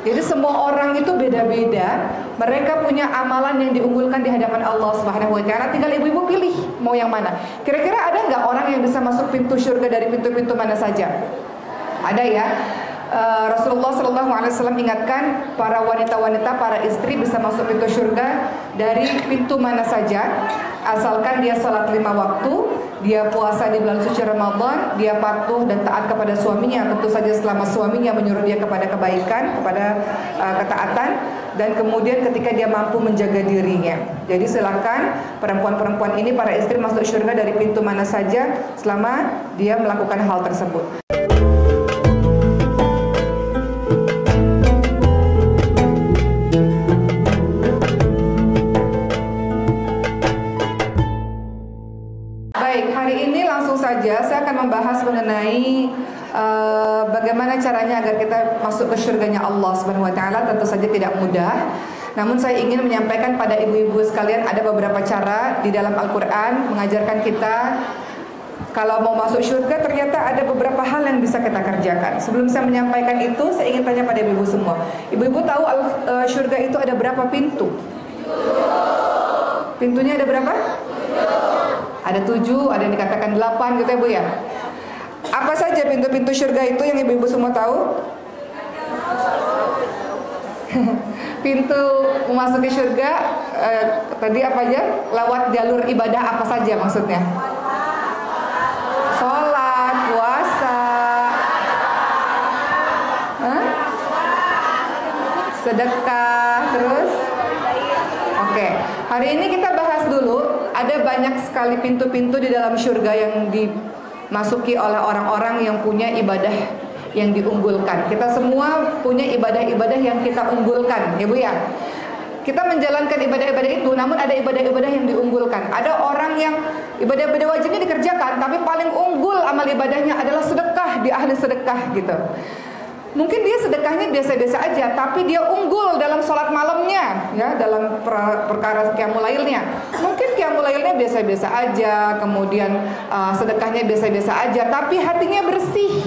Jadi semua orang itu beda-beda. Mereka punya amalan yang diunggulkan di hadapan Allah Subhanahu wa taala. Tinggal ibu-ibu pilih mau yang mana. Kira-kira ada nggak orang yang bisa masuk pintu surga dari pintu-pintu mana saja? Ada ya. Rasulullah SAW ingatkan para wanita-wanita, para istri bisa masuk pintu surga dari pintu mana saja, asalkan dia salat 5 waktu, dia puasa di bulan suci Ramadan, dia patuh dan taat kepada suaminya, tentu saja selama suaminya menyuruh dia kepada kebaikan, kepada ketaatan, dan kemudian ketika dia mampu menjaga dirinya. Jadi silakan perempuan-perempuan ini, para istri, masuk surga dari pintu mana saja selama dia melakukan hal tersebut. Saya akan membahas mengenai bagaimana caranya agar kita masuk ke surganya Allah Subhanahu wa taala. Tentu saja tidak mudah. Namun saya ingin menyampaikan pada ibu-ibu sekalian ada beberapa cara di dalam Al-Qur'an mengajarkan kita kalau mau masuk surga ternyata ada beberapa hal yang bisa kita kerjakan. Sebelum saya menyampaikan itu, saya ingin tanya pada ibu-ibu semua. Ibu-ibu tahu surga itu ada berapa pintu? Pintunya ada berapa? Ada 7, ada yang dikatakan 8 gitu ya Bu ya. Apa saja pintu-pintu surga itu yang ibu-ibu semua tahu? Pintu memasuki surga tadi apa aja? Lewat jalur ibadah apa saja maksudnya? Sholat, puasa, sedekah, terus? Oke, hari ini kita bahas dulu. Ada banyak sekali pintu-pintu di dalam surga yang dimasuki oleh orang-orang yang punya ibadah yang diunggulkan. Kita semua punya ibadah-ibadah yang kita unggulkan, ya Bu ya. Kita menjalankan ibadah-ibadah itu, namun ada ibadah-ibadah yang diunggulkan. Ada orang yang ibadah-ibadah wajibnya dikerjakan, tapi paling unggul amal ibadahnya adalah sedekah, dia ahli sedekah gitu. Mungkin dia sedekahnya biasa-biasa aja, tapi dia unggul dalam sholat malamnya, ya, dalam perkara qiyamul lailnya. Mungkin qiyamul lailnya biasa-biasa aja, kemudian sedekahnya biasa-biasa aja, tapi hatinya bersih.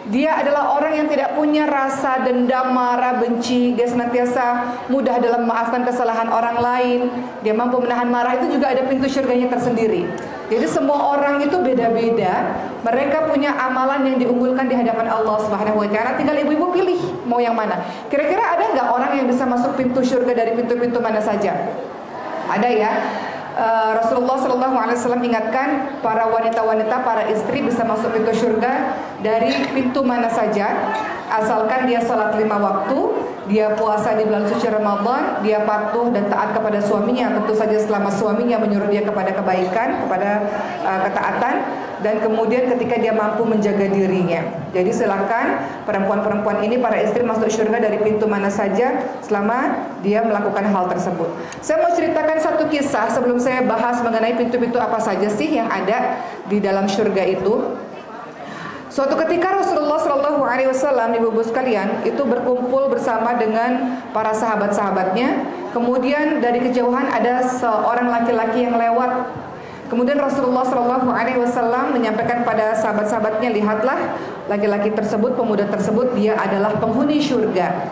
Dia adalah orang yang tidak punya rasa dendam, marah, benci. Dia senantiasa mudah dalam memaafkan kesalahan orang lain. Dia mampu menahan marah. Itu juga ada pintu surganya tersendiri. Jadi semua orang itu beda-beda. Mereka punya amalan yang diunggulkan di hadapan Allah Subhanahu wa taala. Tinggal ibu-ibu pilih mau yang mana. Kira-kira ada nggak orang yang bisa masuk pintu surga dari pintu-pintu mana saja? Ada ya. Rasulullah SAW ingatkan para wanita-wanita, para istri bisa masuk pintu surga dari pintu mana saja, asalkan dia salat 5 waktu, dia puasa di bulan suci Ramadan, dia patuh dan taat kepada suaminya, tentu saja selama suaminya menyuruh dia kepada kebaikan, kepada ketaatan, dan kemudian ketika dia mampu menjaga dirinya. Jadi silakan perempuan-perempuan ini, para istri, masuk surga dari pintu mana saja selama dia melakukan hal tersebut. Saya mau ceritakan satu kisah sebelum saya bahas mengenai pintu-pintu apa saja sih yang ada di dalam surga itu. Suatu ketika Rasulullah SAW, ibu-ibu sekalian, itu berkumpul bersama dengan para sahabat-sahabatnya. Kemudian dari kejauhan ada seorang laki-laki yang lewat. Kemudian Rasulullah SAW menyampaikan pada sahabat-sahabatnya, lihatlah laki-laki tersebut, pemuda tersebut, dia adalah penghuni surga.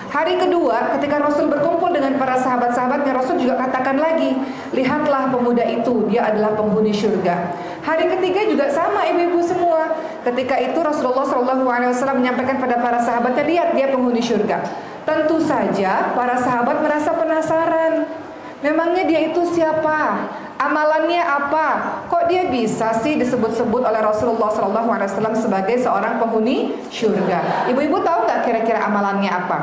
Hari kedua ketika Rasul berkumpul dengan para sahabat-sahabatnya, Rasul juga katakan lagi, lihatlah pemuda itu, dia adalah penghuni surga. Hari ketiga juga sama ibu-ibu semua. Ketika itu Rasulullah SAW menyampaikan pada para sahabatnya, lihat dia penghuni surga. Tentu saja para sahabat merasa penasaran. Memangnya dia itu siapa? Amalannya apa? Kok dia bisa sih disebut-sebut oleh Rasulullah SAW sebagai seorang penghuni surga? Ibu-ibu tahu nggak kira-kira amalannya apa?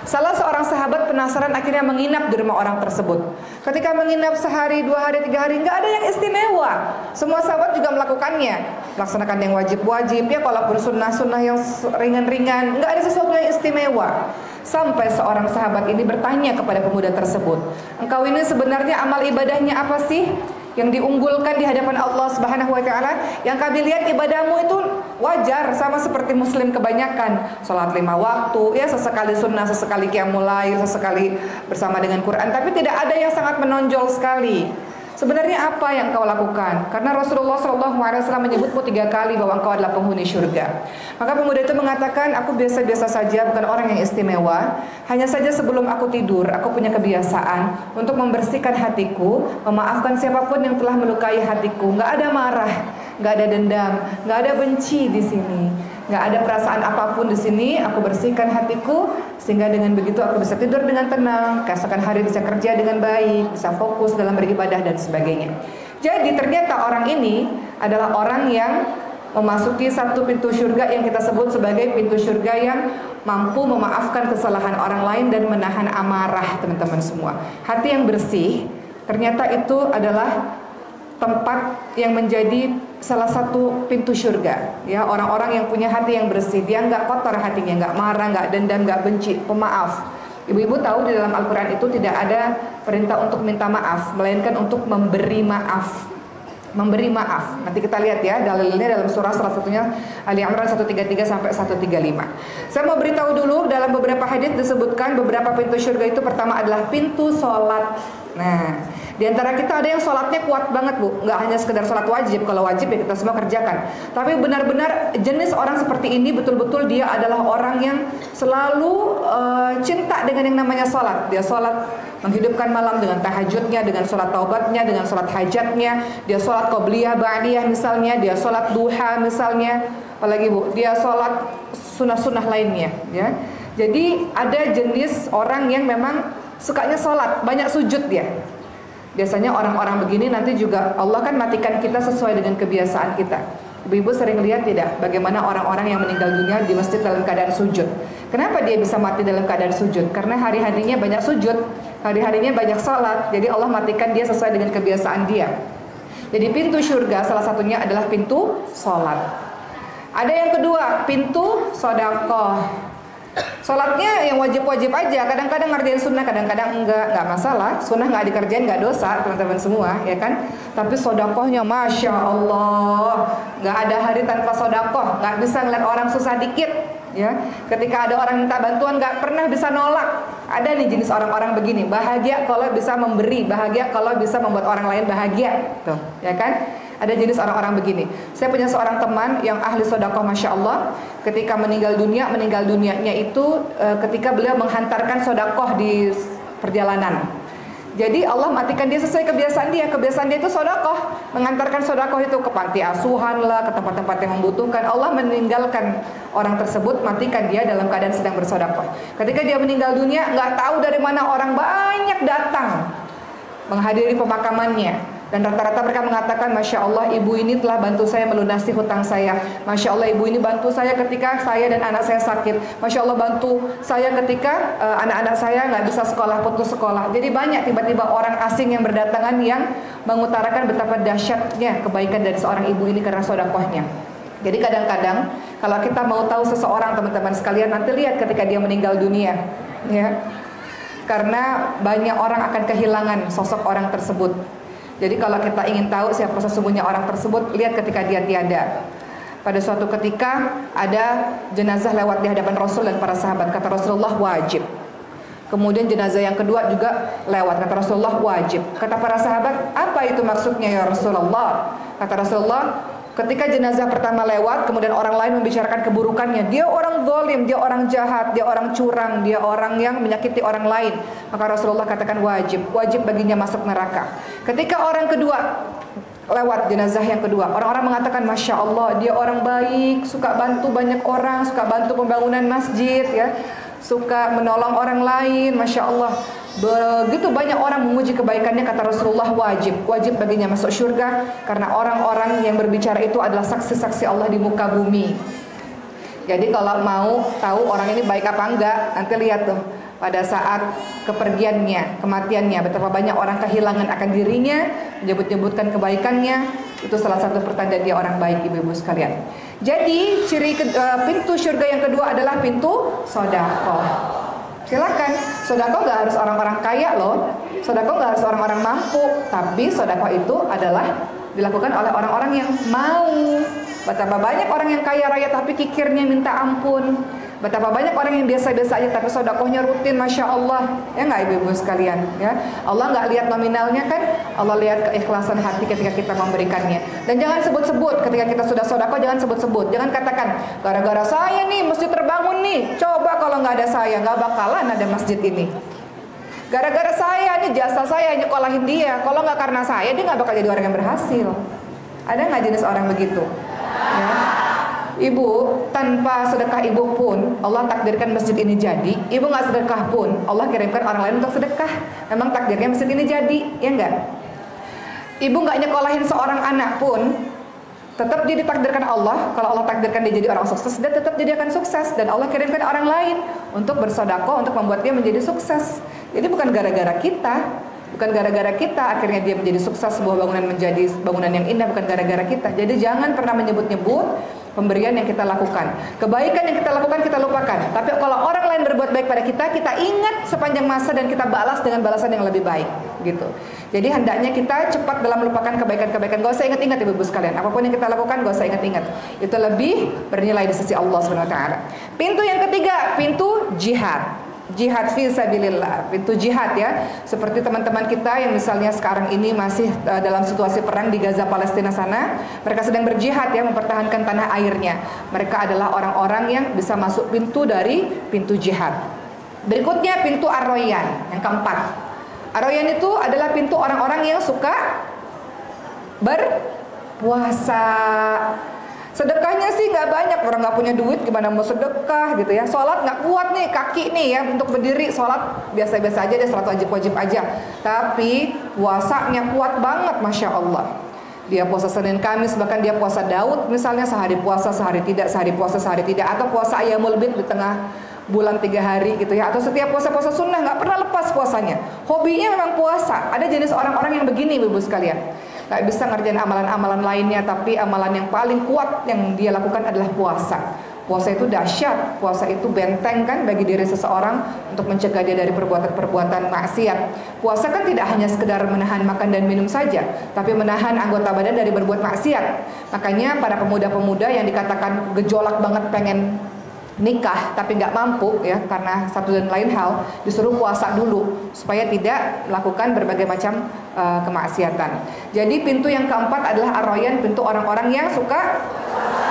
Salah seorang sahabat penasaran, akhirnya menginap di rumah orang tersebut. Ketika menginap sehari, 2 hari, 3 hari, nggak ada yang istimewa. Semua sahabat juga melakukannya, melaksanakan yang wajib-wajib, ya kalaupun sunnah-sunnah yang ringan-ringan, nggak ada sesuatu yang istimewa. Sampai seorang sahabat ini bertanya kepada pemuda tersebut, engkau ini sebenarnya amal ibadahnya apa sih yang diunggulkan di hadapan Allah Subhanahu wa taala? Yang kami lihat ibadahmu itu wajar, sama seperti muslim kebanyakan, salat 5 waktu, ya sesekali sunnah, sesekali qiyamul lail, sesekali bersama dengan Quran, tapi tidak ada yang sangat menonjol sekali. Sebenarnya apa yang kau lakukan? Karena Rasulullah SAW menyebutmu 3 kali bahwa engkau adalah penghuni surga. Maka pemuda itu mengatakan, aku biasa-biasa saja, bukan orang yang istimewa. Hanya saja sebelum aku tidur, aku punya kebiasaan untuk membersihkan hatiku, memaafkan siapapun yang telah melukai hatiku. Nggak ada marah, nggak ada dendam, nggak ada benci di sini. Nggak ada perasaan apapun di sini. Aku bersihkan hatiku sehingga dengan begitu aku bisa tidur dengan tenang, keesokan hari bisa kerja dengan baik, bisa fokus dalam beribadah dan sebagainya. Jadi ternyata orang ini adalah orang yang memasuki satu pintu surga yang kita sebut sebagai pintu surga yang mampu memaafkan kesalahan orang lain dan menahan amarah, teman-teman semua. Hati yang bersih ternyata itu adalah tempat yang menjadi salah satu pintu surga. Ya, orang-orang yang punya hati yang bersih, dia nggak kotor hatinya, nggak marah, nggak dendam, nggak benci, pemaaf. Ibu-ibu tahu di dalam Al-Quran itu tidak ada perintah untuk minta maaf, melainkan untuk memberi maaf. Memberi maaf. Nanti kita lihat ya dalilnya dalam surah, salah satunya Ali Imran 133 sampai 135. Saya mau beritahu dulu, dalam beberapa hadis disebutkan beberapa pintu surga itu. Pertama adalah pintu sholat. Nah, di antara kita ada yang sholatnya kuat banget, Bu. Nggak hanya sekedar sholat wajib. Kalau wajib ya kita semua kerjakan. Tapi benar-benar jenis orang seperti ini betul-betul dia adalah orang yang selalu cinta dengan yang namanya sholat. Dia sholat menghidupkan malam dengan tahajudnya, dengan sholat taubatnya, dengan sholat hajatnya. Dia sholat qobliyah, ba'diyah misalnya. Dia sholat duha misalnya. Apalagi Bu, dia sholat sunnah-sunnah lainnya. Ya. Jadi ada jenis orang yang memang sukanya sholat, banyak sujud dia. Biasanya orang-orang begini nanti juga Allah kan matikan kita sesuai dengan kebiasaan kita. Ibu-ibu sering lihat tidak bagaimana orang-orang yang meninggal dunia di masjid dalam keadaan sujud. Kenapa dia bisa mati dalam keadaan sujud? Karena hari-harinya banyak sujud, hari-harinya banyak sholat. Jadi Allah matikan dia sesuai dengan kebiasaan dia. Jadi pintu surga salah satunya adalah pintu sholat. Ada yang kedua, pintu sedekah. Sholatnya yang wajib-wajib aja, kadang-kadang ngerjain sunnah, kadang-kadang enggak masalah. Sunnah nggak dikerjain nggak dosa, teman-teman semua, ya kan? Tapi sodakohnya, masya Allah, nggak ada hari tanpa sodakoh. Nggak bisa ngeliat orang susah dikit, ya. Ketika ada orang minta bantuan, nggak pernah bisa nolak. Ada nih jenis orang-orang begini, bahagia kalau bisa memberi, bahagia kalau bisa membuat orang lain bahagia, tuh, ya kan? Ada jenis orang-orang begini. Saya punya seorang teman yang ahli sedekah, masya Allah. Ketika meninggal dunianya itu ketika beliau menghantarkan sedekah di perjalanan. Jadi Allah matikan dia sesuai kebiasaan dia. Kebiasaan dia itu sedekah, menghantarkan sedekah itu ke panti asuhan lah, ke tempat-tempat yang membutuhkan. Allah meninggalkan orang tersebut, matikan dia dalam keadaan sedang bersedekah. Ketika dia meninggal dunia, nggak tahu dari mana orang banyak datang menghadiri pemakamannya. Dan rata-rata mereka mengatakan, masya Allah, ibu ini telah bantu saya melunasi hutang saya. Masya Allah, ibu ini bantu saya ketika saya dan anak saya sakit. Masya Allah, bantu saya ketika anak-anak saya nggak bisa sekolah, putus sekolah. Jadi banyak tiba-tiba orang asing yang berdatangan yang mengutarakan betapa dahsyatnya kebaikan dari seorang ibu ini karena sedekahnya. Jadi kadang-kadang kalau kita mau tahu seseorang, teman-teman sekalian, nanti lihat ketika dia meninggal dunia, ya. Karena banyak orang akan kehilangan sosok orang tersebut. Jadi kalau kita ingin tahu siapa sesungguhnya orang tersebut, lihat ketika dia tiada. Pada suatu ketika ada jenazah lewat di hadapan Rasul dan para sahabat. Kata Rasulullah, wajib. Kemudian jenazah yang kedua juga lewat. Kata Rasulullah, wajib. Kata para sahabat, apa itu maksudnya ya Rasulullah? Kata Rasulullah, ketika jenazah pertama lewat, kemudian orang lain membicarakan keburukannya. Dia orang zalim, dia orang jahat, dia orang curang, dia orang yang menyakiti orang lain. Maka Rasulullah katakan wajib baginya masuk neraka. Ketika orang kedua lewat, jenazah yang kedua, orang-orang mengatakan, masya Allah, dia orang baik, suka bantu banyak orang, suka bantu pembangunan masjid, ya, suka menolong orang lain, masya Allah. Begitu banyak orang memuji kebaikannya. Kata Rasulullah, wajib baginya masuk surga. Karena orang-orang yang berbicara itu adalah saksi-saksi Allah di muka bumi. Jadi kalau mau tahu orang ini baik apa enggak, nanti lihat tuh pada saat kepergiannya, kematiannya, betapa banyak orang kehilangan akan dirinya, menyebut-nyebutkan kebaikannya. Itu salah satu pertanda dia orang baik, ibu-ibu sekalian. Jadi ciri pintu surga yang kedua adalah pintu sedekah. Silakan, sedekah nggak harus orang-orang kaya loh, sedekah nggak harus orang-orang mampu, tapi sedekah itu adalah dilakukan oleh orang-orang yang mau. Betapa banyak orang yang kaya raya tapi kikirnya minta ampun. Betapa banyak orang yang biasa-biasa aja tapi sedekahnya rutin, masya Allah, ya nggak ibu-ibu sekalian, ya. Allah nggak lihat nominalnya kan, Allah lihat keikhlasan hati ketika kita memberikannya. Dan jangan sebut-sebut ketika kita sudah sedekah, jangan sebut-sebut, jangan katakan gara-gara saya nih masjid terbangun nih. Coba kalau nggak ada saya, nggak bakalan ada masjid ini. Gara-gara saya nih, jasa saya nyekolahin dia. Kalau nggak karena saya, dia nggak bakal jadi orang yang berhasil. Ada nggak jenis orang begitu? Ya. Ibu, tanpa sedekah ibu pun Allah takdirkan masjid ini jadi. Ibu nggak sedekah pun Allah kirimkan orang lain untuk sedekah. Memang takdirnya masjid ini jadi, ya enggak? Ibu nggak nyekolahin seorang anak pun tetap dia ditakdirkan Allah. Kalau Allah takdirkan dia jadi orang sukses, dia tetap jadi akan sukses. Dan Allah kirimkan orang lain untuk bersedekah, untuk membuat dia menjadi sukses. Jadi bukan gara-gara kita, bukan gara-gara kita akhirnya dia menjadi sukses, sebuah bangunan menjadi bangunan yang indah, bukan gara-gara kita. Jadi jangan pernah menyebut-nyebut pemberian yang kita lakukan, kebaikan yang kita lakukan kita lupakan. Tapi kalau orang lain berbuat baik pada kita, kita ingat sepanjang masa dan kita balas dengan balasan yang lebih baik, gitu. Jadi hendaknya kita cepat dalam melupakan kebaikan-kebaikan. Gak usah ingat-ingat ibu-ibu sekalian. Apapun yang kita lakukan gak usah ingat-ingat. Itu lebih bernilai di sisi Allah Subhanahu Wa Taala. Pintu yang ketiga, pintu jihad. Jihad fi sabilillah, pintu jihad ya. Seperti teman-teman kita yang misalnya sekarang ini masih dalam situasi perang di Gaza Palestina sana, mereka sedang berjihad ya, mempertahankan tanah airnya. Mereka adalah orang-orang yang bisa masuk pintu dari pintu jihad. Berikutnya pintu Ar-Rayyan yang keempat. Ar-Rayyan itu adalah pintu orang-orang yang suka berpuasa. Sedekahnya sih nggak banyak, orang nggak punya duit gimana mau sedekah gitu ya. Sholat nggak kuat nih kaki nih ya untuk berdiri, sholat biasa-biasa aja deh, sholat wajib-wajib aja. Tapi puasanya kuat banget, masya Allah. Dia puasa Senin Kamis, bahkan dia puasa Daud misalnya, sehari puasa sehari tidak, sehari puasa sehari tidak, atau puasa Ayyamul Bid di tengah bulan 3 hari gitu ya, atau setiap puasa-puasa sunnah nggak pernah lepas puasanya. Hobinya memang puasa. Ada jenis orang-orang yang begini ibu sekalian, nggak bisa ngerjain amalan-amalan lainnya, tapi amalan yang paling kuat yang dia lakukan adalah puasa. Puasa itu dahsyat, puasa itu benteng kan bagi diri seseorang untuk mencegah dia dari perbuatan-perbuatan maksiat. Puasa kan tidak hanya sekedar menahan makan dan minum saja, tapi menahan anggota badan dari berbuat maksiat. Makanya para pemuda-pemuda yang dikatakan gejolak banget pengen nikah tapi nggak mampu ya karena satu dan lain hal, disuruh puasa dulu supaya tidak melakukan berbagai macam kemaksiatan. Jadi pintu yang keempat adalah Ar-Rayyan, pintu orang-orang yang suka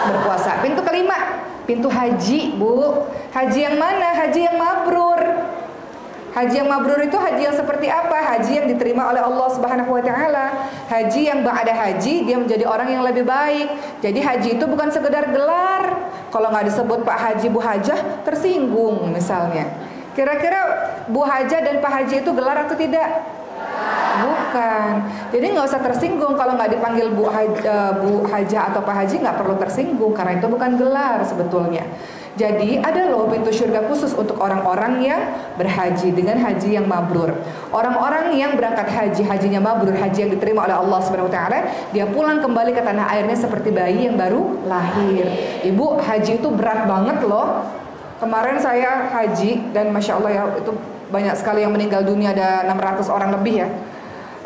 berpuasa. Pintu kelima, pintu haji, Bu. Haji yang mana? Haji yang mabrur. Haji yang mabrur itu haji yang seperti apa? Haji yang diterima oleh Allah Subhanahu wa taala. Haji yang ba'da haji dia menjadi orang yang lebih baik. Jadi haji itu bukan sekedar gelar. Kalau nggak disebut Pak Haji, Bu Hajah tersinggung misalnya. Kira-kira Bu Hajah dan Pak Haji itu gelar atau tidak? Bukan. Jadi nggak usah tersinggung kalau nggak dipanggil Bu Hajah atau Pak Haji, nggak perlu tersinggung karena itu bukan gelar sebetulnya. Jadi ada loh pintu surga khusus untuk orang-orang yang berhaji dengan haji yang mabrur. Orang-orang yang berangkat haji, hajinya mabrur, haji yang diterima oleh Allah Subhanahu wa taala, dia pulang kembali ke tanah airnya seperti bayi yang baru lahir. Ibu, haji itu berat banget loh. Kemarin saya haji dan masya Allah ya, itu banyak sekali yang meninggal dunia, ada 600 orang lebih ya.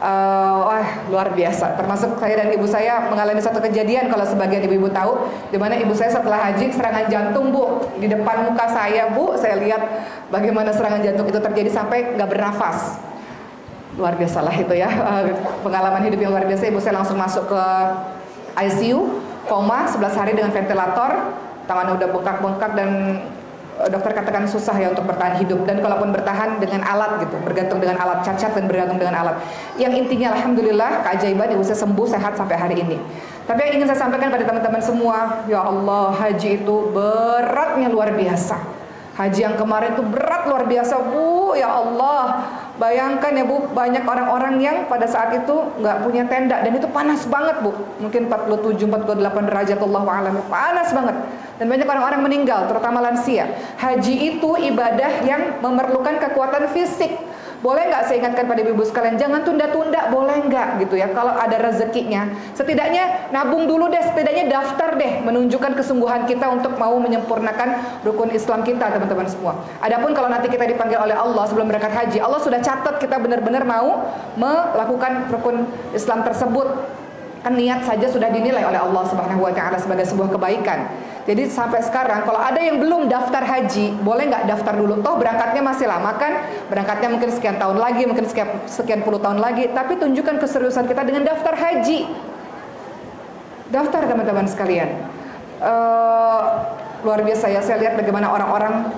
Wah luar biasa. Termasuk saya dan ibu saya mengalami satu kejadian, kalau sebagian ibu-ibu tahu, di mana ibu saya setelah haji serangan jantung, Bu, di depan muka saya, Bu. Saya lihat bagaimana serangan jantung itu terjadi sampai nggak bernafas. Luar biasa lah itu ya, pengalaman hidup yang luar biasa. Ibu saya langsung masuk ke ICU, koma 11 hari dengan ventilator, tangannya udah bengkak-bengkak dan dokter katakan susah ya untuk bertahan hidup, dan kalaupun bertahan dengan alat gitu, bergantung dengan alat, cacat dan bergantung dengan alat. Yang intinya alhamdulillah keajaiban ibu saya sembuh sehat sampai hari ini. Tapi yang ingin saya sampaikan pada teman-teman semua, ya Allah, haji itu beratnya luar biasa. Haji yang kemarin itu berat luar biasa, Bu, ya Allah. Bayangkan ya Bu, banyak orang-orang yang pada saat itu nggak punya tenda, dan itu panas banget Bu, mungkin 47-48 derajat, Allahu a'lam, panas banget. Dan banyak orang-orang meninggal, terutama lansia. Haji itu ibadah yang memerlukan kekuatan fisik. Boleh nggak saya ingatkan pada ibu sekalian, jangan tunda-tunda, boleh nggak gitu ya. Kalau ada rezekinya, setidaknya nabung dulu deh, setidaknya daftar deh, menunjukkan kesungguhan kita untuk mau menyempurnakan rukun Islam kita, teman-teman semua. Adapun kalau nanti kita dipanggil oleh Allah sebelum berangkat haji, Allah sudah catat kita benar-benar mau melakukan rukun Islam tersebut. Kan niat saja sudah dinilai oleh Allah Subhanahu wa taala sebagai sebuah kebaikan. Jadi sampai sekarang kalau ada yang belum daftar haji, boleh nggak daftar dulu? Toh berangkatnya masih lama kan? Berangkatnya mungkin sekian tahun lagi, mungkin sekian puluh tahun lagi. Tapi tunjukkan keseriusan kita dengan daftar haji. Daftar teman-teman sekalian. Luar biasa ya, saya lihat bagaimana orang-orang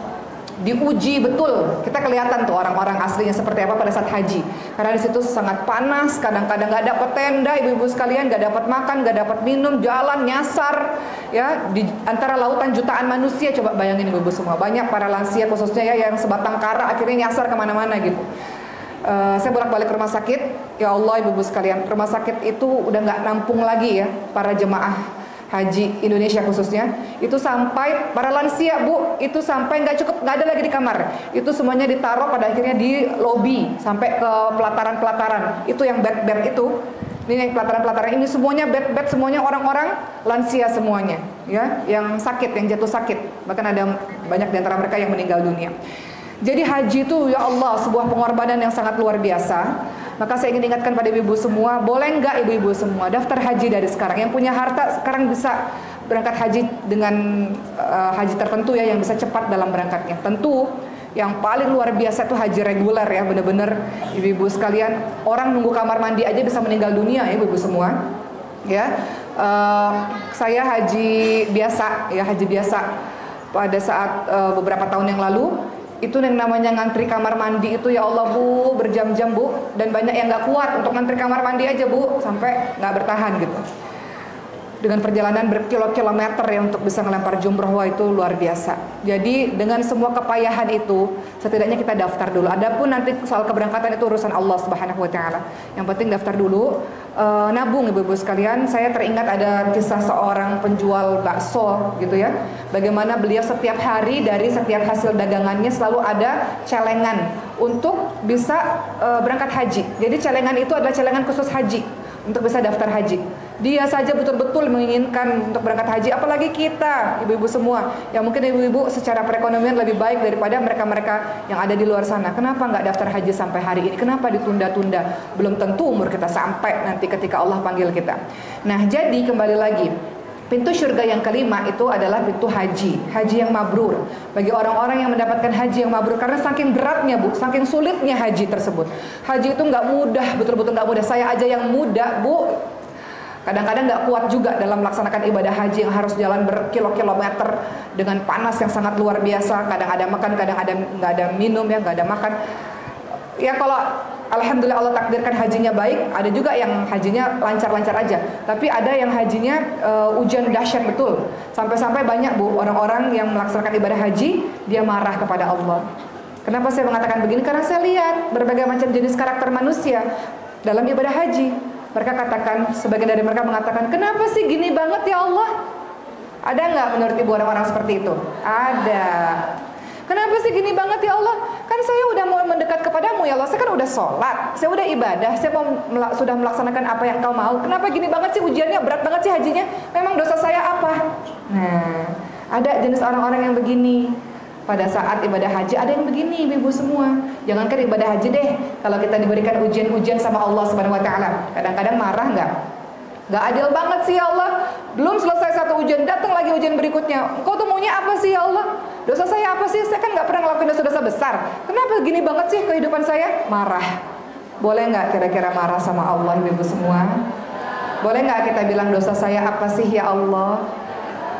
diuji betul. Kita kelihatan tuh orang-orang aslinya seperti apa pada saat haji. Karena di situ sangat panas, kadang-kadang nggak dapat tenda, ibu-ibu sekalian, nggak dapat makan, nggak dapat minum, jalan nyasar, ya di antara lautan jutaan manusia. Coba bayangin ibu-ibu semua, banyak para lansia khususnya ya yang sebatang kara akhirnya nyasar kemana-mana gitu. Saya bolak-balik ke rumah sakit, ya Allah ibu-ibu sekalian, rumah sakit itu udah nggak nampung lagi ya para jemaah haji Indonesia khususnya. Itu sampai para lansia bu, itu sampai nggak cukup, nggak ada lagi di kamar, itu semuanya ditaruh pada akhirnya di lobi sampai ke pelataran-pelataran. Itu yang bed-bed itu, ini yang pelataran-pelataran ini semuanya bed-bed, semuanya orang-orang lansia semuanya ya, yang sakit, yang jatuh sakit, bahkan ada banyak di antara mereka yang meninggal dunia. Jadi haji itu ya Allah sebuah pengorbanan yang sangat luar biasa. Maka saya ingin ingatkan pada ibu-ibu semua, boleh nggak ibu-ibu semua daftar haji dari sekarang? Yang punya harta sekarang bisa berangkat haji dengan haji tertentu ya, yang bisa cepat dalam berangkatnya. Tentu yang paling luar biasa itu haji reguler ya, bener-bener ibu-ibu sekalian, orang nunggu kamar mandi aja bisa meninggal dunia ya ibu-ibu semua. Ya, saya haji biasa ya, haji biasa pada saat beberapa tahun yang lalu. Itu yang namanya ngantri kamar mandi itu ya Allah bu, berjam-jam bu, dan banyak yang nggak kuat untuk ngantri kamar mandi aja bu, sampai nggak bertahan gitu. Dengan perjalanan berkilo-kilometer ya untuk bisa ngelempar jumroh, wah itu luar biasa. Jadi dengan semua kepayahan itu, setidaknya kita daftar dulu. Adapun nanti soal keberangkatan itu urusan Allah Subhanahu Wa Taala. Yang penting daftar dulu. Nabung ibu-ibu sekalian. Saya teringat ada kisah seorang penjual bakso gitu ya. Bagaimana beliau setiap hari dari setiap hasil dagangannya selalu ada celengan untuk bisa berangkat haji. Jadi celengan itu adalah celengan khusus haji, untuk bisa daftar haji. Dia saja betul-betul menginginkan untuk berangkat haji, apalagi kita ibu-ibu semua yang mungkin ibu-ibu secara perekonomian lebih baik daripada mereka-mereka yang ada di luar sana. Kenapa nggak daftar haji sampai hari ini? Kenapa ditunda-tunda? Belum tentu umur kita sampai nanti ketika Allah panggil kita. Nah, jadi kembali lagi, pintu surga yang kelima itu adalah pintu haji, haji yang mabrur. Bagi orang-orang yang mendapatkan haji yang mabrur, karena saking beratnya bu, saking sulitnya haji tersebut. Haji itu nggak mudah, betul-betul nggak mudah. Saya aja yang muda bu, kadang-kadang nggak kuat juga dalam melaksanakan ibadah haji yang harus jalan berkilo-kilometer dengan panas yang sangat luar biasa. Kadang ada makan, kadang ada nggak ada minum ya, nggak ada makan. Ya kalau alhamdulillah Allah takdirkan hajinya baik, ada juga yang hajinya lancar-lancar aja. Tapi ada yang hajinya ujian dahsyat betul. Sampai-sampai banyak bu orang-orang yang melaksanakan ibadah haji, dia marah kepada Allah. Kenapa saya mengatakan begini? Karena saya lihat berbagai macam jenis karakter manusia dalam ibadah haji. Mereka katakan, sebagian dari mereka mengatakan, kenapa sih gini banget ya Allah? Ada nggak menurut ibu orang-orang seperti itu? Ada. Kenapa sih gini banget ya Allah? Kan saya udah mau mendekat kepadamu ya Allah. Saya kan udah sholat, saya udah ibadah, saya sudah melaksanakan apa yang kau mau. Kenapa gini banget sih ujiannya, berat banget sih hajinya? Memang dosa saya apa? Nah, ada jenis orang-orang yang begini. Pada saat ibadah haji ada yang begini ibu semua. Jangankan ibadah haji deh, kalau kita diberikan ujian-ujian sama Allah Subhanahu Wa Taala, kadang-kadang marah nggak? Nggak adil banget sih ya Allah. Belum selesai satu ujian, datang lagi ujian berikutnya. Engkau tuh maunya apa sih ya Allah? Dosa saya apa sih? Saya kan nggak pernah ngelakuin dosa-dosa besar. Kenapa gini banget sih kehidupan saya? Marah. Boleh nggak kira-kira marah sama Allah ibu semua? Boleh nggak kita bilang dosa saya apa sih ya Allah?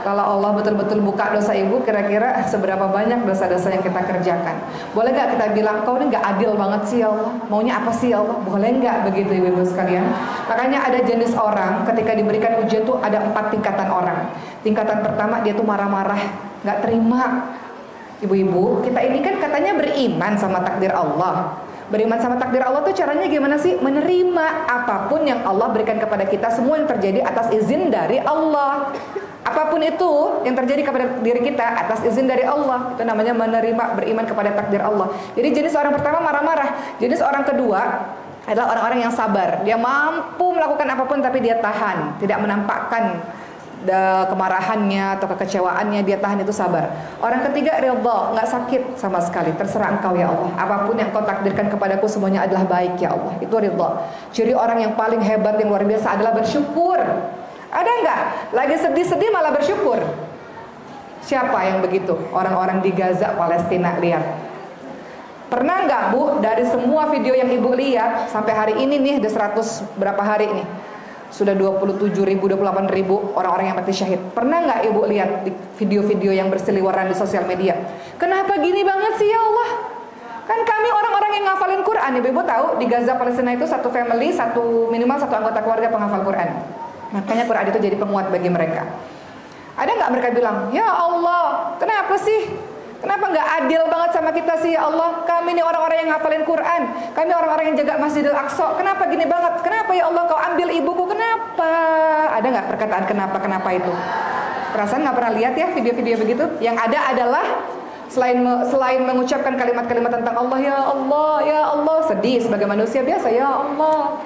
Kalau Allah betul-betul buka dosa ibu, kira-kira seberapa banyak dosa-dosa yang kita kerjakan? Boleh nggak kita bilang, kau ini nggak adil banget sih ya Allah? Maunya apa sih ya Allah? Boleh nggak begitu ibu-ibu sekalian? Makanya ada jenis orang ketika diberikan ujian tuh ada 4 tingkatan orang. Tingkatan pertama dia tuh marah-marah, nggak terima. Ibu-ibu, kita ini kan katanya beriman sama takdir Allah. Beriman sama takdir Allah tuh caranya gimana sih? Menerima apapun yang Allah berikan kepada kita, semua yang terjadi atas izin dari Allah. Apapun itu yang terjadi kepada diri kita atas izin dari Allah, itu namanya menerima, beriman kepada takdir Allah. Jadi jenis orang pertama marah-marah. Jenis orang kedua adalah orang-orang yang sabar. Dia mampu melakukan apapun tapi dia tahan, tidak menampakkan kemarahannya atau kekecewaannya, dia tahan, itu sabar. Orang ketiga ridha, nggak sakit sama sekali, terserah engkau ya Allah, apapun yang kau takdirkan kepadaku semuanya adalah baik ya Allah, itu ridha. Ciri orang yang paling hebat, yang luar biasa adalah bersyukur. Ada nggak? Lagi sedih-sedih malah bersyukur? Siapa yang begitu? Orang-orang di Gaza, Palestina, lihat. Pernah nggak Bu, dari semua video yang Ibu lihat sampai hari ini nih, udah 100 berapa hari nih, sudah 27.000, 28.000 orang-orang yang mati syahid. Pernah nggak Ibu lihat di video-video yang berseliweran di sosial media? Kenapa gini banget sih ya Allah? Kan kami orang-orang yang ngafalin Quran. Ibu tahu di Gaza, Palestina itu satu family, minimal satu anggota keluarga penghafal Quran. Makanya Quran itu jadi penguat bagi mereka. Ada nggak mereka bilang, ya Allah, kenapa sih? Kenapa nggak adil banget sama kita sih ya Allah? Kami ini orang-orang yang ngafalin Quran, kami orang-orang yang jaga Masjidil Aqsa. Kenapa gini banget? Kenapa ya Allah kau ambil ibuku? Kenapa? Ada nggak perkataan kenapa itu? Perasaan nggak pernah lihat ya video-video begitu? Yang ada adalah selain mengucapkan kalimat-kalimat tentang Allah, ya Allah, sedih sebagai manusia biasa, ya Allah.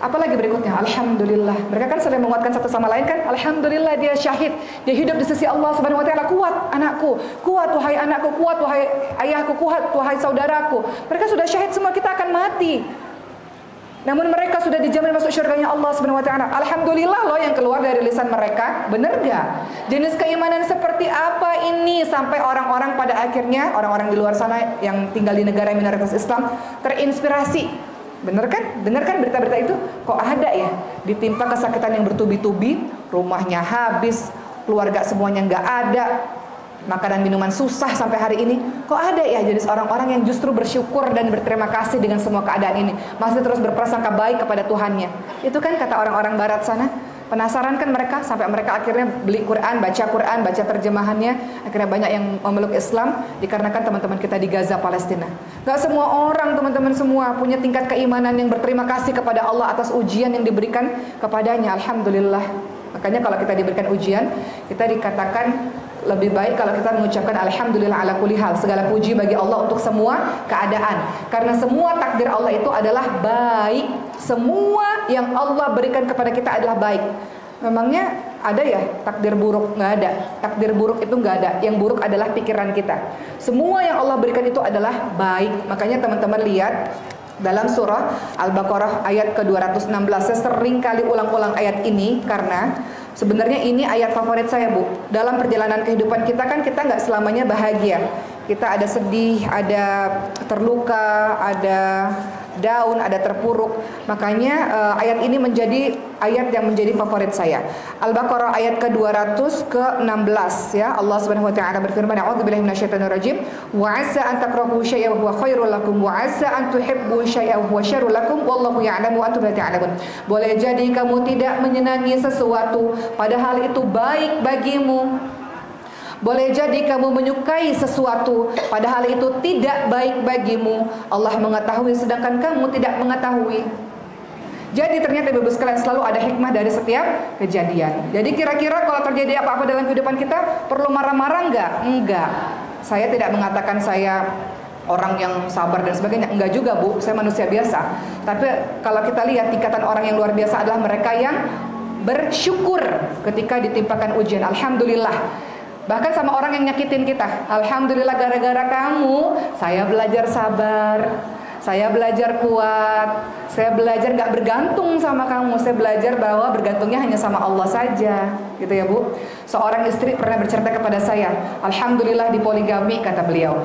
Apalagi berikutnya, alhamdulillah. Mereka kan sering menguatkan satu sama lain kan? Alhamdulillah dia syahid, dia hidup di sisi Allah Subhanahu wa taala. Kuat anakku, kuat wahai anakku, kuat wahai ayahku, kuat wahai saudaraku. Mereka sudah syahid semua, kita akan mati. Namun mereka sudah dijamin masuk syurganya Allah Subhanahu wa taala. Alhamdulillah loh yang keluar dari lisan mereka. Benar gak? Jenis keimanan seperti apa ini sampai orang-orang pada akhirnya, orang-orang di luar sana yang tinggal di negara minoritas Islam terinspirasi. Bener kan? Dengar kan berita-berita itu? Kok ada ya? Ditimpa kesakitan yang bertubi-tubi, rumahnya habis, keluarga semuanya nggak ada, makanan minuman susah sampai hari ini. Kok ada ya jenis orang-orang yang justru bersyukur dan berterima kasih dengan semua keadaan ini, masih terus berprasangka baik kepada Tuhannya. Itu kan kata orang-orang barat sana. Penasaran kan mereka, sampai mereka akhirnya beli Quran, baca terjemahannya. Akhirnya banyak yang memeluk Islam dikarenakan teman-teman kita di Gaza, Palestina. Gak semua orang, teman-teman semua punya tingkat keimanan yang berterima kasih kepada Allah atas ujian yang diberikan kepadanya. Alhamdulillah. Makanya kalau kita diberikan ujian, kita dikatakan lebih baik kalau kita mengucapkan alhamdulillah ala kulli hal. Segala puji bagi Allah untuk semua keadaan. Karena semua takdir Allah itu adalah baik. Semua yang Allah berikan kepada kita adalah baik. Memangnya ada ya takdir buruk? Nggak ada. Takdir buruk itu nggak ada. Yang buruk adalah pikiran kita. Semua yang Allah berikan itu adalah baik. Makanya teman-teman lihat dalam surah Al-Baqarah ayat ke-216. Saya sering kali ulang-ulang ayat ini karena sebenarnya ini ayat favorit saya, Bu. Dalam perjalanan kehidupan kita kan kita nggak selamanya bahagia. Kita ada sedih, ada terluka, ada down, ada terpuruk. Makanya ayat ini menjadi ayat yang menjadi favorit saya. Al-Baqarah ayat ke-216 ya. Allah Subhanahu wa taala berfirman, "A'udzubillahi minasyaitonir rajim. Wa 'asa an takrahu syai'an wa huwa khairul lakum wa 'asa an tuhibbu syai'an wa huwa syarrul lakum wallahu ya'lamu wa antum la ta'lamun." Boleh jadi kamu tidak menyenangi sesuatu padahal itu baik bagimu. Boleh jadi kamu menyukai sesuatu padahal itu tidak baik bagimu. Allah mengetahui sedangkan kamu tidak mengetahui. Jadi ternyata Ibu sekalian selalu ada hikmah dari setiap kejadian. Jadi kira-kira kalau terjadi apa-apa dalam kehidupan kita perlu marah-marah enggak? Enggak. Saya tidak mengatakan saya orang yang sabar dan sebagainya. Enggak juga, Bu. Saya manusia biasa. Tapi kalau kita lihat tingkatan orang yang luar biasa adalah mereka yang bersyukur ketika ditimpakan ujian. Alhamdulillah. Bahkan sama orang yang nyakitin kita, alhamdulillah gara-gara kamu saya belajar sabar, saya belajar kuat, saya belajar gak bergantung sama kamu, saya belajar bahwa bergantungnya hanya sama Allah saja, gitu ya Bu. Seorang istri pernah bercerita kepada saya, alhamdulillah di poligami, kata beliau.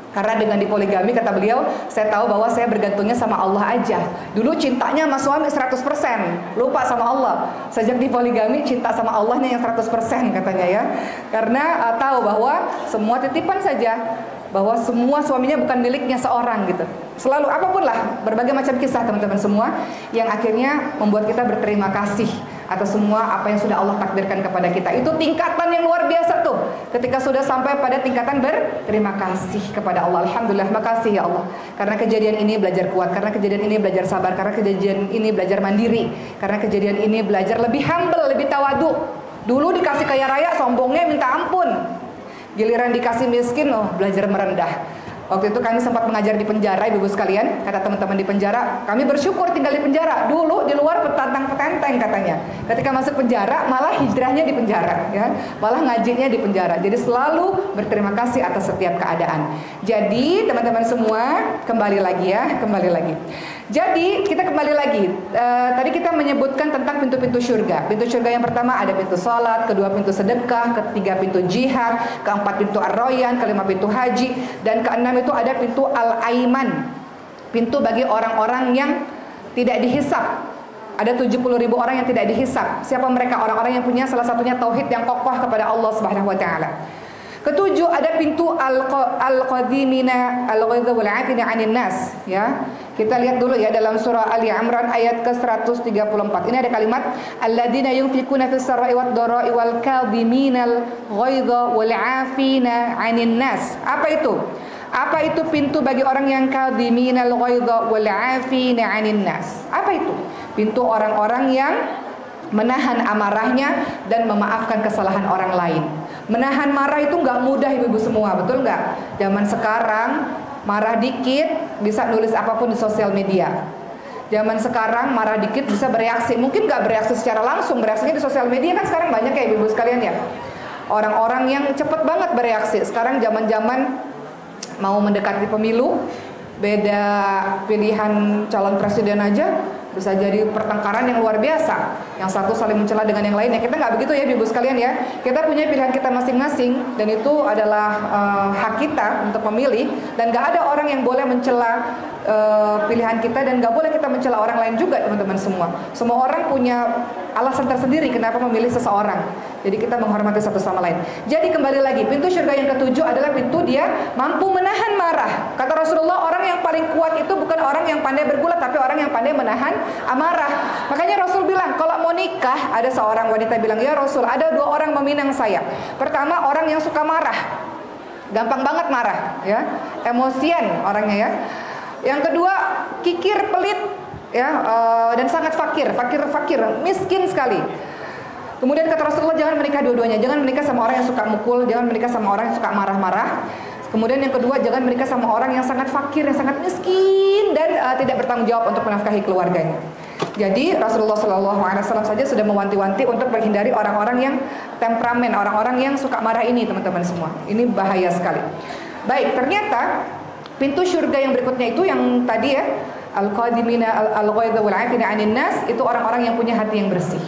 Karena dengan dipoligami, kata beliau, saya tahu bahwa saya bergantungnya sama Allah aja. Dulu cintanya sama suami 100%, lupa sama Allah. Sejak dipoligami, cinta sama Allahnya yang 100% katanya ya. Karena tahu bahwa semua titipan saja, bahwa semua suaminya bukan miliknya seorang gitu. Selalu apapun lah, berbagai macam kisah teman-teman semua yang akhirnya membuat kita berterima kasih atas semua apa yang sudah Allah takdirkan kepada kita. Itu tingkatan yang luar biasa tuh. Ketika sudah sampai pada tingkatan berterima kasih kepada Allah. Alhamdulillah, makasih ya Allah. Karena kejadian ini belajar kuat, karena kejadian ini belajar sabar, karena kejadian ini belajar mandiri, karena kejadian ini belajar lebih humble, lebih tawadu. Dulu dikasih kaya raya, sombongnya minta ampun. Giliran dikasih miskin, oh belajar merendah. Waktu itu kami sempat mengajar di penjara, ibu-ibu sekalian. Kata teman-teman di penjara, kami bersyukur tinggal di penjara. Dulu di luar petantang-petenteng katanya. Ketika masuk penjara, malah hijrahnya di penjara, ya. Malah ngajinya di penjara. Jadi selalu berterima kasih atas setiap keadaan. Jadi teman-teman semua, kembali lagi ya, kembali lagi. Jadi kita kembali lagi. Tadi kita menyebutkan tentang pintu-pintu surga. Pintu surga yang pertama ada pintu salat, kedua pintu sedekah, ketiga pintu jihad, keempat pintu ar-rayyan, kelima pintu haji, dan keenam itu ada pintu al-aiman. Pintu bagi orang-orang yang tidak dihisab. Ada 70.000 orang yang tidak dihisab. Siapa mereka? Orang-orang yang punya salah satunya tauhid yang kokoh kepada Allah Subhanahu wa taala. Ketujuh ada pintu al-qadimina al-ghadha wal 'afina 'anil nas, ya. Kita lihat dulu ya dalam surah Ali Imran ayat ke-134. Ini ada kalimat alladzina yunfikuna fis sarai wad dharai wal kadhiminal ghaidha wal 'afina 'anil nas. Apa itu? Apa itu pintu bagi orang yang kadhiminal ghaidha wal 'afina 'anil nas? Apa itu? Pintu orang-orang yang menahan amarahnya dan memaafkan kesalahan orang lain. Menahan marah itu nggak mudah ibu-ibu semua, betul nggak? Zaman sekarang marah dikit bisa nulis apapun di sosial media. Zaman sekarang marah dikit bisa bereaksi, mungkin nggak bereaksi secara langsung, bereaksinya di sosial media kan sekarang banyak ya ibu-ibu sekalian ya. Orang-orang yang cepet banget bereaksi. Sekarang zaman-zaman mau mendekati pemilu, beda pilihan calon presiden aja bisa jadi pertengkaran yang luar biasa. Yang satu saling mencela dengan yang lainnya. Kita nggak begitu ya ibu sekalian ya. Kita punya pilihan kita masing-masing dan itu adalah hak kita untuk memilih. Dan nggak ada orang yang boleh mencela pilihan kita dan nggak boleh kita mencela orang lain juga teman-teman semua. Semua orang punya alasan tersendiri kenapa memilih seseorang. Jadi kita menghormati satu sama lain. Jadi kembali lagi, pintu surga yang ketujuh adalah pintu dia mampu menahan marah. Kata Rasulullah, orang yang paling kuat itu bukan orang yang pandai bergulat, tapi orang yang pandai menahan amarah. Makanya Rasul bilang, kalau mau nikah, ada seorang wanita bilang, ya Rasul, ada dua orang meminang saya. Pertama, orang yang suka marah, gampang banget marah, ya, emosian orangnya ya. Yang kedua, kikir, pelit, ya, dan sangat fakir, miskin sekali. Kemudian kata Rasulullah, jangan menikah dua-duanya. Jangan menikah sama orang yang suka mukul, jangan menikah sama orang yang suka marah-marah. Kemudian yang kedua, jangan menikah sama orang yang sangat fakir, yang sangat miskin dan tidak bertanggung jawab untuk menafkahi keluarganya. Jadi Rasulullah SAW saja sudah mewanti-wanti untuk menghindari orang-orang yang temperamen, orang-orang yang suka marah ini, teman-teman semua. Ini bahaya sekali. Baik, ternyata pintu surga yang berikutnya itu yang tadi ya, al-qadimina al-ghaidha wal 'afina 'anil nas, itu orang-orang yang punya hati yang bersih.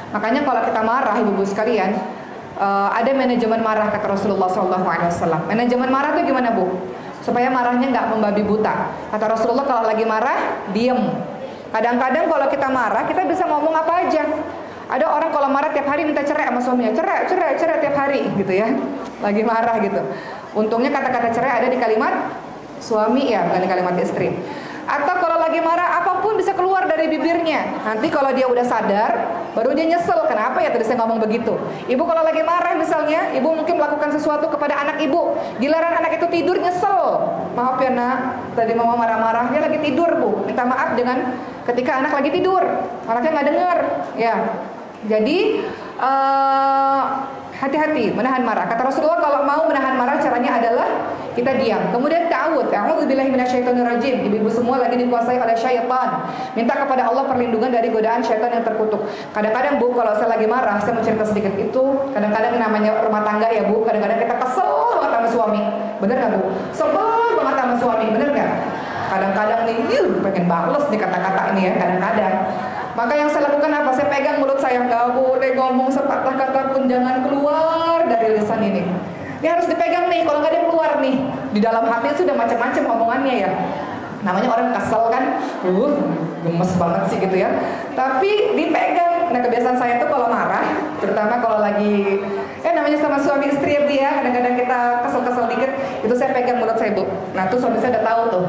Makanya kalau kita marah ibu-ibu sekalian, ada manajemen marah kata Rasulullah SAW. Manajemen marah itu gimana bu? Supaya marahnya nggak membabi buta. Kata Rasulullah kalau lagi marah, diem. Kadang-kadang kalau kita marah, kita bisa ngomong apa aja. Ada orang kalau marah tiap hari minta cerai sama suaminya, cerai tiap hari gitu ya. Lagi marah gitu. Untungnya kata-kata cerai ada di kalimat suami ya, bukan di kalimat istri. Atau kalau lagi marah, apapun bisa keluar dari bibirnya. Nanti kalau dia udah sadar, baru dia nyesel. Kenapa ya tadi saya ngomong begitu? Ibu kalau lagi marah misalnya, ibu mungkin melakukan sesuatu kepada anak ibu. Giliran anak itu tidur, nyesel. Maaf ya nak, tadi mama marah-marah, dia lagi tidur bu. Minta maaf dengan ketika anak lagi tidur. Anaknya nggak dengar. Ya, jadi hati-hati menahan marah. Kata Rasulullah kalau mau menahan marah caranya adalah kita diam. Kemudian ta'awudz. A'udzubillahi minasyaitonirrajim. Ibu-ibu semua lagi dikuasai oleh syaitan. Minta kepada Allah perlindungan dari godaan syaitan yang terkutuk. Kadang-kadang bu, kalau saya lagi marah, saya mau cerita sedikit itu. Kadang-kadang namanya rumah tangga ya bu. Kadang-kadang kita kesel banget sama suami. Bener nggak bu? Sebel banget sama suami. Bener nggak? Kadang-kadang nih, pengen bales nih kata-kata ini ya. Kadang-kadang. Maka yang saya lakukan apa? Saya pegang mulut saya, nggak boleh ngomong sepatah kata pun, jangan keluar dari lisan ini. Ini harus dipegang nih, kalau nggak dia keluar nih. Di dalam hati sudah macam-macam omongannya ya. Namanya orang kesel kan, gemes banget sih gitu ya. Tapi dipegang. Nah kebiasaan saya tuh kalau marah, terutama kalau lagi namanya sama suami istri ya, kadang-kadang kita kesel-kesel dikit, itu saya pegang mulut saya bu. Nah tuh suami saya udah tahu tuh.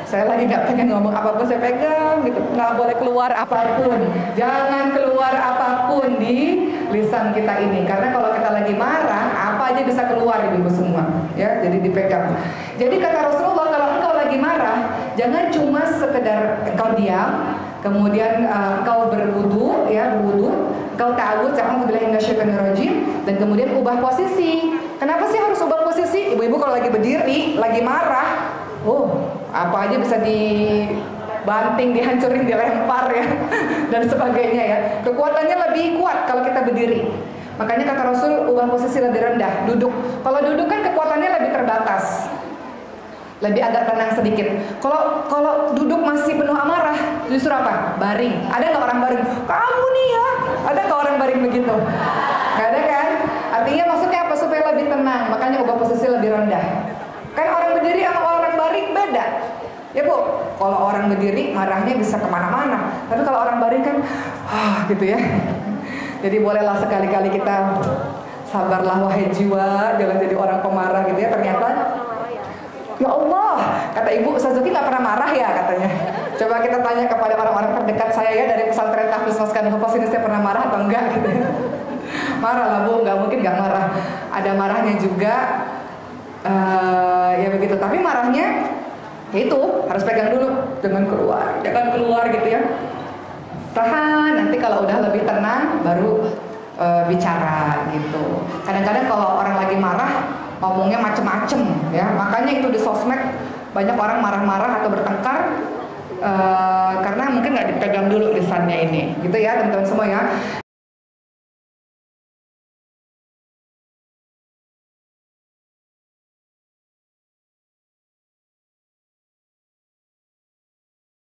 Saya lagi nggak pengen ngomong apapun, saya pegang gitu. Nggak boleh keluar apapun. Jangan keluar apapun di lisan kita ini. Karena kalau kita lagi marah, apa aja bisa keluar ibu semua. Ya, jadi dipegang. Jadi kata Rasulullah, kalau engkau lagi marah, jangan cuma sekedar engkau diam, kemudian engkau berwudu, engkau ta'awudz, a'udzubillahi minasyaitonirrajim, dan kemudian ubah posisi. Kenapa sih harus ubah posisi? Ibu-ibu kalau lagi berdiri, lagi marah, apa aja bisa dibanting, dihancurin, dilempar ya dan sebagainya ya. Kekuatannya lebih kuat kalau kita berdiri. Makanya kata Rasul, ubah posisi lebih rendah, duduk. Kalau duduk kan kekuatannya lebih terbatas. lebih agak tenang sedikit. Kalau duduk masih penuh amarah, justru apa? Baring. Ada nggak orang baring? Kamu nih ya. Ada nggak orang baring begitu? Nggak ada kan? Artinya maksudnya apa? Supaya lebih tenang. Makanya ubah posisi lebih rendah. Kan orang berdiri sama orang baring beda. Ya Bu, kalau orang berdiri marahnya bisa kemana-mana. Tapi kalau orang baring kan, gitu ya. Jadi bolehlah sekali-kali kita sabarlah wahai jiwa, jangan jadi orang pemarah gitu ya. Ternyata ya Allah, kata Ibu Sazuki nggak pernah marah ya katanya. Coba kita tanya kepada orang-orang terdekat saya ya dari pesantren Tahfiz Maskan Hupas ini, saya pernah marah atau enggak gitu ya. Marah lah Bu, nggak mungkin nggak marah. Ada marahnya juga, ya begitu. Tapi marahnya ya itu harus pegang dulu, jangan keluar gitu ya. Tahan, nanti kalau udah lebih tenang baru bicara gitu. Kadang-kadang kalau orang lagi marah ngomongnya macem-macem ya, makanya itu di sosmed banyak orang marah-marah atau bertengkar karena mungkin nggak dipegang dulu lisannya ini, gitu ya teman-teman semua ya.